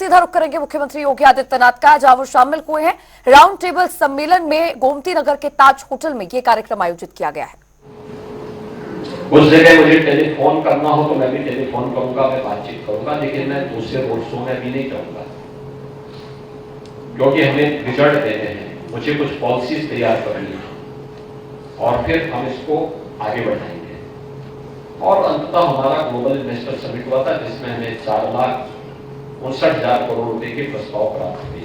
सीधा रुख करेंगे मुख्यमंत्री योगी आदित्यनाथ का, जहां वो शामिल हुए हैं राउंड टेबल सम्मेलन में। गोमती नगर के ताज होटल में ये कार्यक्रम आयोजित किया गया है। उस जगह मुझे टेलीफोन करना हो तो मैं भी टेलीफोन करूंगा, मैं बातचीत करूंगा, लेकिन मैं दूसरे रोड शो में भी नहीं करूंगा, क्योंकि हमें रिजल्ट देने हैं। मुझे कुछ पॉलिसीज तैयार करनी है और फिर हम इसको आगे बढ़ाएंगे। और अंततः हमारा ग्लोबल इन्वेस्टर समिट हुआ था, जिसमें हमें 4,59,000 करोड़ रुपए के प्रस्ताव प्राप्त हुए।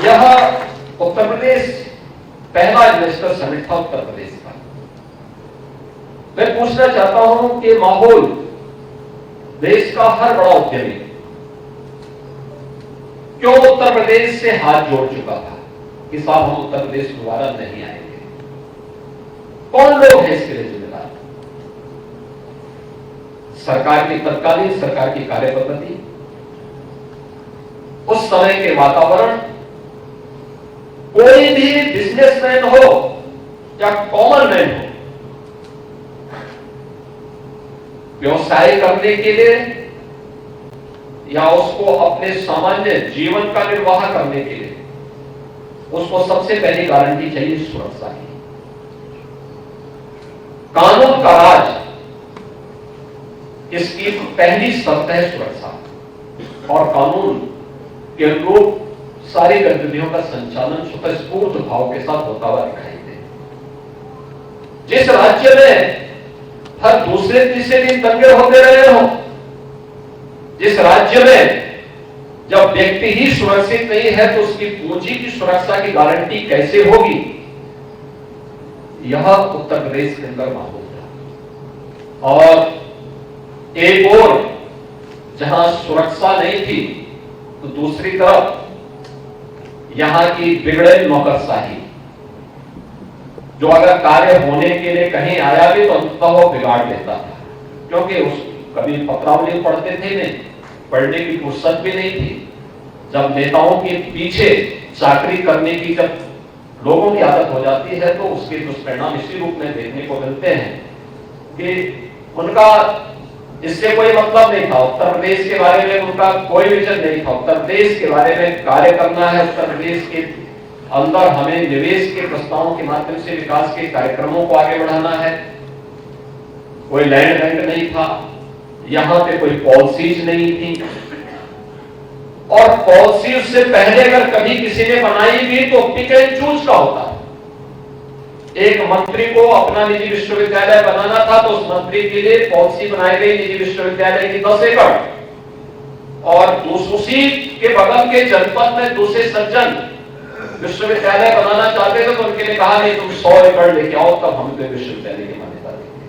यह उत्तर प्रदेश पहला इन्वेस्टर समिट था उत्तर प्रदेश का। मैं पूछना चाहता हूं कि माहौल देश का हर बड़ा उद्यमी क्यों उत्तर प्रदेश से हाथ जोड़ चुका था कि साहब हम उत्तर प्रदेश दोबारा नहीं आएंगे। कौन लोग हैं इसके लिए जिम्मेदार? सरकार की तत्कालीन सरकार की कार्यपद्धति, उस समय के वातावरण। कोई भी बिजनेसमैन हो या कॉमन मैन हो, व्यवसाय करने के लिए या उसको अपने सामान्य जीवन का निर्वाह करने के लिए उसको सबसे पहली गारंटी चाहिए सुरक्षा की। कानून का राज, इसकी पहली शर्त है सुरक्षा, और कानून के अनुरूप सारी गतिविधियों का संचालन स्वतःस्फूर्त भाव के साथ होता हुआ दिखाई दे। जिस राज्य में हर दूसरे तीसरे दिन दंगे होते रहे हो, जिस राज्य में जब व्यक्ति ही सुरक्षित नहीं है तो उसकी पूंजी की सुरक्षा की गारंटी कैसे होगी? यह उत्तर प्रदेश के अंदर माहौल था। और एक और जहां सुरक्षा नहीं थी तो दूसरी तरफ यहां की बिगड़ेल नौकरशाही, जो अगर कार्य होने के लिए कहीं आया भी तो अंततः वो बिगाड़ देता था, क्योंकि उस कभी पत्रावली पढ़ते थे नहीं, पढ़ने की फुर्सत भी नहीं थी। जब नेताओं के पीछे चाकरी करने की जब लोगों की आदत हो जाती है तो उसके दुष्परिणाम इसी रूप में देखने को मिलते हैं कि उनका इससे कोई मतलब नहीं था। उत्तर प्रदेश के बारे में उनका कोई विजन नहीं था। उत्तर प्रदेश के बारे में कार्य करना है, उत्तर प्रदेश के अंदर हमें निवेश के प्रस्तावों के माध्यम से विकास के कार्यक्रमों को आगे बढ़ाना है। कोई लैंड बैंक नहीं था, यहां पे कोई पॉलिसीज नहीं थी, और पॉलिसी से पहले अगर कभी किसी ने बनाई भी तो पिक एंड चूज का होता। एक मंत्री को अपना निजी विश्वविद्यालय बनाना था तो उस मंत्री के लिए पॉलिसी बनाई गई निजी विश्वविद्यालय की 10 एकड़, और उसी के बगल के जनपद में दूसरे सज्जन विश्वविद्यालय बनाना चाहते थे तो उनके लिए कहा नहीं, तुम 100 एकड़ लेके आओ तब हम तो विश्वविद्यालय की मान्यता देंगे।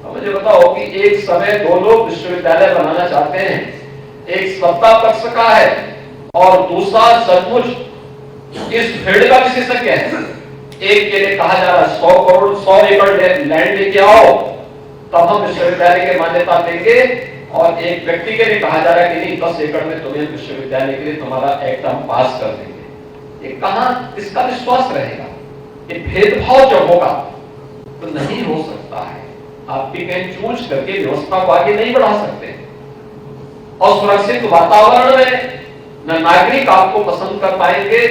अब मुझे बताओ कि एक समय दो लोग विश्वविद्यालय बनाना चाहते हैं, एक सत्ता पक्ष का है और दूसरा सचमुच इस फील्ड का विशेषज्ञ है। एक के लिए कहा जा रहा है 100 एकड़ लैंड लेके आओ तब हम विश्वविद्यालय की मान्यता देंगे, और एक व्यक्ति के लिए कहा जा रहा है कि नहीं 10 एकड़ में तुम्हें विश्वविद्यालय के लिए तुम्हारा एक्ट हम पास कर देंगे। ये कहां इसका विश्वास रहेगा? ये भेदभाव जब होगा तो नहीं हो सकता है। आप पिक एंड चूज करके व्यवस्था को आगे नहीं बढ़ा सकते, और सुरक्षित वातावरण में न नागरिक आपको पसंद कर पाएंगे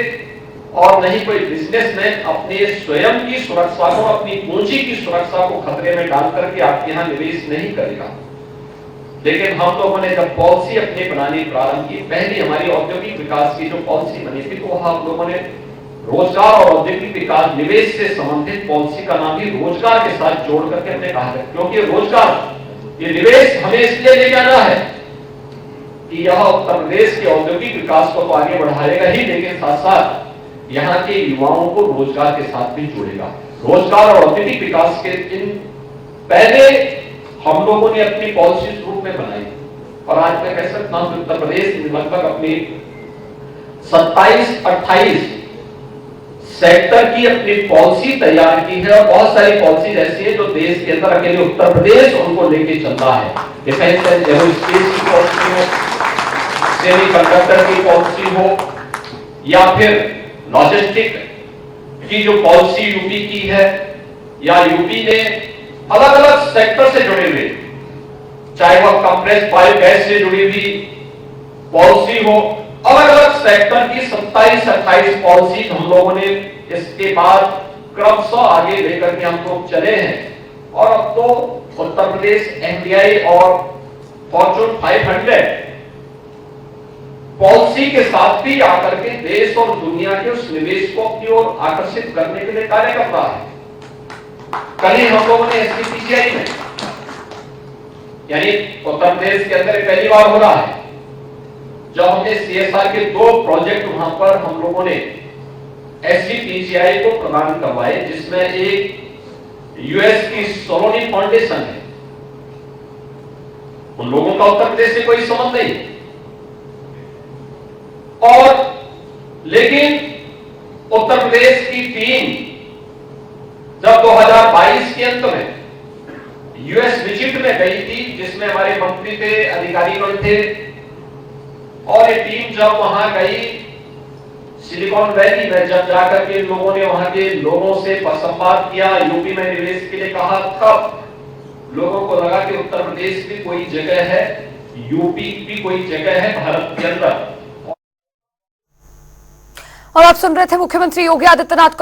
और नहीं कोई बिजनेसमैन अपने स्वयं की सुरक्षा को, अपनी पूंजी की सुरक्षा को खतरे में डाल करके आपके यहां निवेश नहीं करेगा। लेकिन हम लोगों ने जब पॉलिसी अपनी बनानी प्रारंभ की, पहली हमारी औद्योगिक विकास की जो पॉलिसी बनी थी, तो हम लोगों ने रोजगार और औद्योगिक विकास निवेश से संबंधित पॉलिसी का नाम भी रोजगार के साथ जोड़ करके हमने कहा है, क्योंकि रोजगार ये निवेश हमें इसलिए ले जाना है कि यह उत्तर प्रदेश के औद्योगिक विकास को तो आगे बढ़ाएगा ही, लेकिन साथ साथ यहाँ के युवाओं को रोजगार के साथ भी जोड़ेगा। रोजगार और औद्योगिक विकास के इन पहले हम लोगों ने अपनी पॉलिसी रूप में बनाई, और आज मैं कह सकता हूं उत्तर प्रदेश ने लगभग अपनी 27-28 सेक्टर की अपनी पॉलिसी तैयार की है, और बहुत सारी पॉलिसी ऐसी है जो देश के अंदर अकेले उत्तर प्रदेश उनको लेके चलता है। डिफेंस एंड एरोस्पेस की पॉलिसी हो, सेमीकंडक्टर की पॉलिसी हो, या फिर लॉजिस्टिक की जो पॉलिसी यूपी की है, या यूपी ने अलग अलग सेक्टर से जुड़े हुए चाहे वह कंप्रेस्ड बायोगैस से जुड़ी हुई पॉलिसी हो, अलग अलग सेक्टर की 27-28 पॉलिसी हम लोगों ने इसके बाद क्रमशः आगे लेकर के हम लोग चले हैं। और अब तो उत्तर प्रदेश एफडीआई और फॉर्चून 500 पॉलिसी के साथ भी आकर के देश और दुनिया के उस निवेशकों की ओर आकर्षित करने के लिए कार्य कर रहा है। कल ही हम लोगों ने एसपीसीआई में, यानी उत्तर प्रदेश के अंदर पहली बार हो रहा है जब हमने सीएसआर के 2 प्रोजेक्ट वहां पर हम लोगों ने एसपीसीआई को प्रदान करवाए, जिसमें एक यूएस की सोलोनी फाउंडेशन है। उन लोगों का उत्तर प्रदेश से कोई संबंध नहीं, और लेकिन उत्तर प्रदेश की टीम जब 2022 के अंत में यूएस विजिट में गई थी, जिसमें हमारे मंत्री थे, अधिकारीगण थे, और ये टीम जब वहां गई सिलिकॉन वैली में, जब जाकर के लोगों ने वहां के लोगों से संवाद किया, यूपी में निवेश के लिए कहा, तब लोगों को लगा कि उत्तर प्रदेश भी कोई जगह है, यूपी भी कोई जगह है भारत के अंदर। और आप सुन रहे थे मुख्यमंत्री योगी आदित्यनाथ को।